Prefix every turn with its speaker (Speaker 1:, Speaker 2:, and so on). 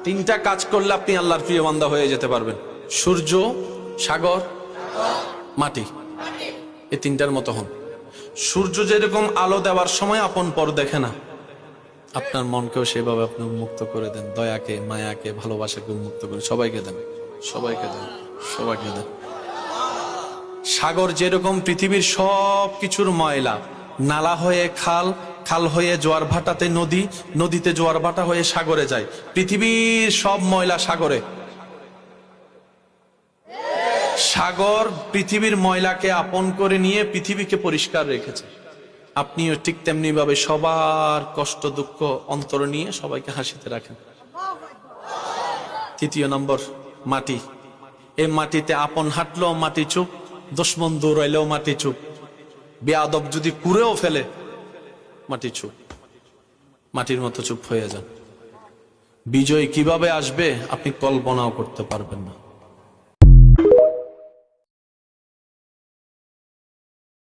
Speaker 1: তিনটা কাজ করলে আপনি আল্লাহর প্রিয় বান্দা হয়ে যেতে পারবেন। সূর্য, সাগর, মাটি, এই তিনটার মতো হন। সূর্য যেরকম আলো দেওয়ার সময় আপন পর দেখে না, আপনার মনকেও সেভাবে আপনি উন্মুক্ত করে দেন। দয়াকে, মায়াকে, ভালোবাসাকে উন্মুক্ত করে সবাইকে দেন, সবাইকে দেন, সবাইকে দেন। সাগর যেরকম পৃথিবীর সব কিছুর ময়লা, নালা হয়ে খাল, খাল হয়ে জোয়ার ভাটাতে নদী, নদীতে জোয়ার ভাটা হয়ে সাগরে যায়। পৃথিবীর সব ময়লা সাগরে। সাগর পৃথিবীর ময়লাকে আপন করে নিয়ে পৃথিবীকে পরিষ্কার রেখেছে। আপনিও ঠিক তেমনি ভাবে সবার কষ্ট দুঃখ অন্তর নিয়ে সবাইকে হাসিতে রাখেন। তৃতীয় নম্বর, মাটি। এই মাটিতে আপন হাঁটলেও মাটি চুপ, দুশমন দৌড়াইলেও মাটি চুপ, বেয়াদব যদি কুড়েও ফেলে মাটি চুপ। মাটির মতো চুপ হয়ে যান। বিজয় কিভাবে আসবে আপনি কল্পনাও করতে পারবেন না।